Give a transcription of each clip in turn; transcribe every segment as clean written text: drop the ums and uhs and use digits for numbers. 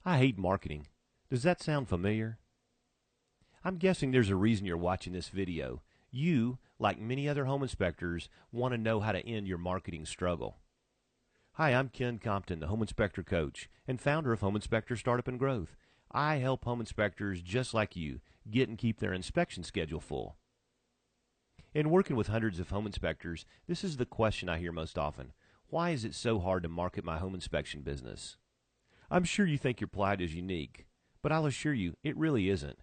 I hate marketing. Does that sound familiar? I'm guessing there's a reason you're watching this video. You, like many other home inspectors, want to know how to end your marketing struggle. Hi, I'm Ken Compton, the Home Inspector Coach and founder of Home Inspector Startup and Growth. I help home inspectors just like you get and keep their inspection schedule full. In working with hundreds of home inspectors, this is the question I hear most often. Why is it so hard to market my home inspection business? I'm sure you think your plight is unique, but I'll assure you it really isn't.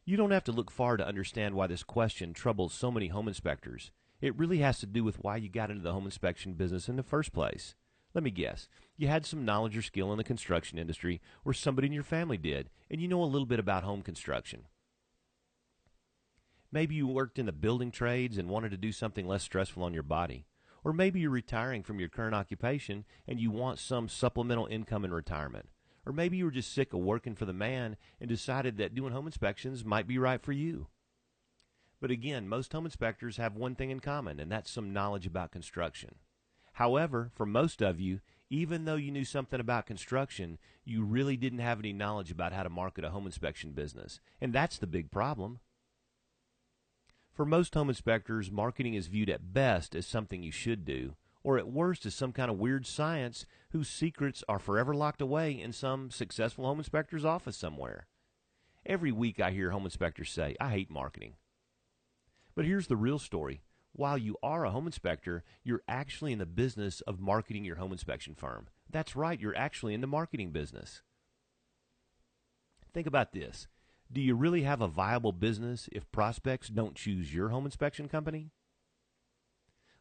You don't have to look far to understand why this question troubles so many home inspectors. It really has to do with why you got into the home inspection business in the first place. Let me guess. You had some knowledge or skill in the construction industry, or somebody in your family did, and you know a little bit about home construction. Maybe you worked in the building trades and wanted to do something less stressful on your body. Or maybe you're retiring from your current occupation and you want some supplemental income in retirement. Or maybe you were just sick of working for the man and decided that doing home inspections might be right for you. But again, most home inspectors have one thing in common, and that's some knowledge about construction. However, for most of you, even though you knew something about construction, you really didn't have any knowledge about how to market a home inspection business. And that's the big problem. For most home inspectors, marketing is viewed at best as something you should do, or at worst as some kind of weird science whose secrets are forever locked away in some successful home inspector's office somewhere. Every week I hear home inspectors say, I hate marketing. But here's the real story. While you are a home inspector, you're actually in the business of marketing your home inspection firm. That's right, you're actually in the marketing business. Think about this. Do you really have a viable business if prospects don't choose your home inspection company?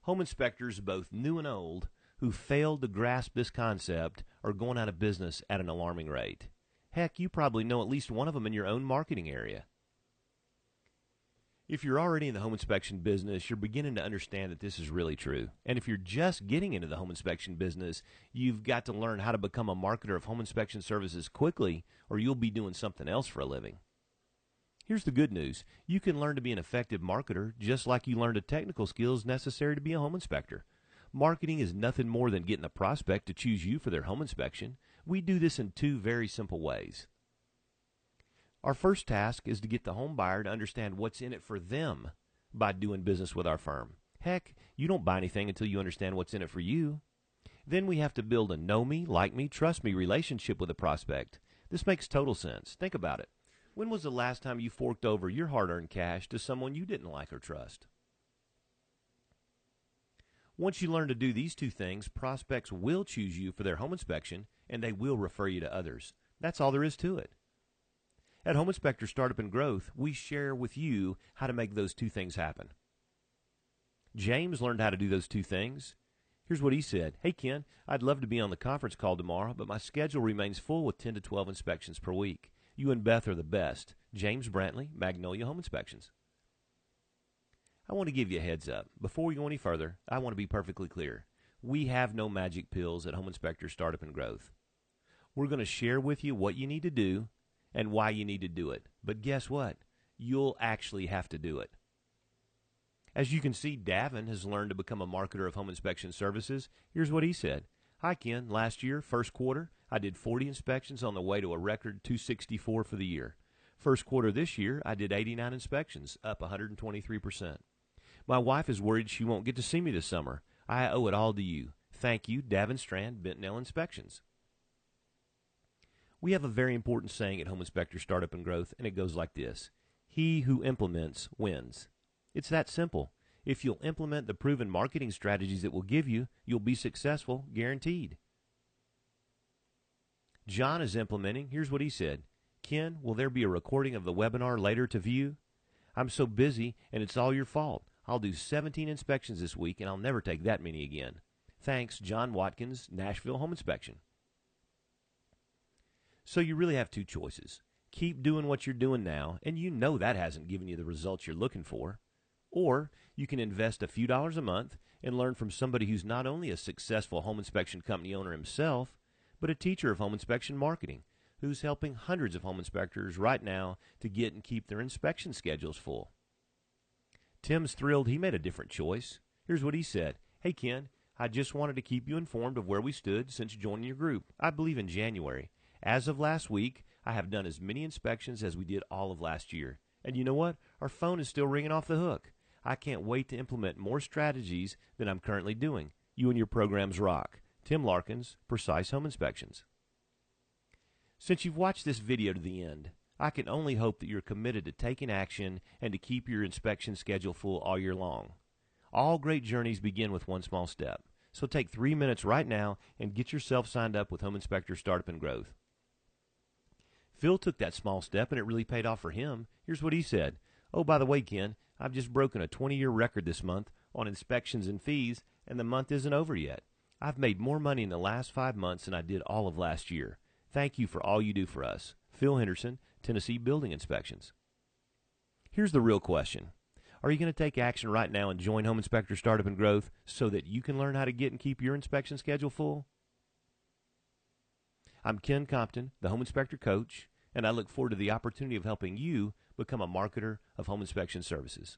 Home inspectors, both new and old, who failed to grasp this concept are going out of business at an alarming rate. Heck, you probably know at least one of them in your own marketing area. If you're already in the home inspection business, you're beginning to understand that this is really true. And if you're just getting into the home inspection business, you've got to learn how to become a marketer of home inspection services quickly, or you'll be doing something else for a living. Here's the good news. You can learn to be an effective marketer just like you learned the technical skills necessary to be a home inspector. Marketing is nothing more than getting a prospect to choose you for their home inspection. We do this in two very simple ways. Our first task is to get the home buyer to understand what's in it for them by doing business with our firm. Heck, you don't buy anything until you understand what's in it for you. Then we have to build a know me, like me, trust me relationship with a prospect. This makes total sense. Think about it. When was the last time you forked over your hard-earned cash to someone you didn't like or trust? Once you learn to do these two things, prospects will choose you for their home inspection, and they will refer you to others. That's all there is to it. At Home Inspector Startup and Growth, we share with you how to make those two things happen. James learned how to do those two things. Here's what he said. Hey, Ken, I'd love to be on the conference call tomorrow, but my schedule remains full with 10 to 12 inspections per week. You and Beth are the best. James Brantley, Magnolia Home Inspections. I want to give you a heads up. Before we go any further, I want to be perfectly clear. We have no magic pills at Home Inspector Startup and Growth. We're going to share with you what you need to do and why you need to do it. But guess what? You'll actually have to do it. As you can see, Davin has learned to become a marketer of home inspection services. Here's what he said. Hi, Ken. Last year, first quarter, I did 40 inspections on the way to a record 264 for the year. First quarter this year, I did 89 inspections, up 123%. My wife is worried she won't get to see me this summer. I owe it all to you. Thank you, Davin Strand, Bentonell Inspections. We have a very important saying at Home Inspector Startup and Growth, and it goes like this. He who implements wins. It's that simple. If you'll implement the proven marketing strategies it will give you, you'll be successful, guaranteed. John is implementing. Here's what he said. Ken, will there be a recording of the webinar later to view? I'm so busy, and it's all your fault. I'll do 17 inspections this week, and I'll never take that many again. Thanks, John Watkins, Nashville Home Inspection. So you really have two choices. Keep doing what you're doing now, and you know that hasn't given you the results you're looking for. Or you can invest a few dollars a month and learn from somebody who's not only a successful home inspection company owner himself, but a teacher of home inspection marketing who's helping hundreds of home inspectors right now to get and keep their inspection schedules full. Tim's thrilled he made a different choice. Here's what he said. Hey, Ken, I just wanted to keep you informed of where we stood since joining your group, I believe in January. As of last week, I have done as many inspections as we did all of last year. And you know what? Our phone is still ringing off the hook. I can't wait to implement more strategies than I'm currently doing. You and your programs rock. Tim Larkins, Precise Home Inspections. Since you've watched this video to the end, I can only hope that you're committed to taking action and to keep your inspection schedule full all year long. All great journeys begin with one small step. So take 3 minutes right now and get yourself signed up with Home Inspector Startup and Growth. Phil took that small step and it really paid off for him. Here's what he said. Oh, by the way, Ken, I've just broken a 20-year record this month on inspections and fees, and the month isn't over yet. I've made more money in the last 5 months than I did all of last year. Thank you for all you do for us. Phil Henderson, Tennessee Building Inspections. Here's the real question. Are you going to take action right now and join Home Inspector Startup and Growth so that you can learn how to get and keep your inspection schedule full? I'm Ken Compton, the Home Inspector Coach, and I look forward to the opportunity of helping you become a marketer of home inspection services.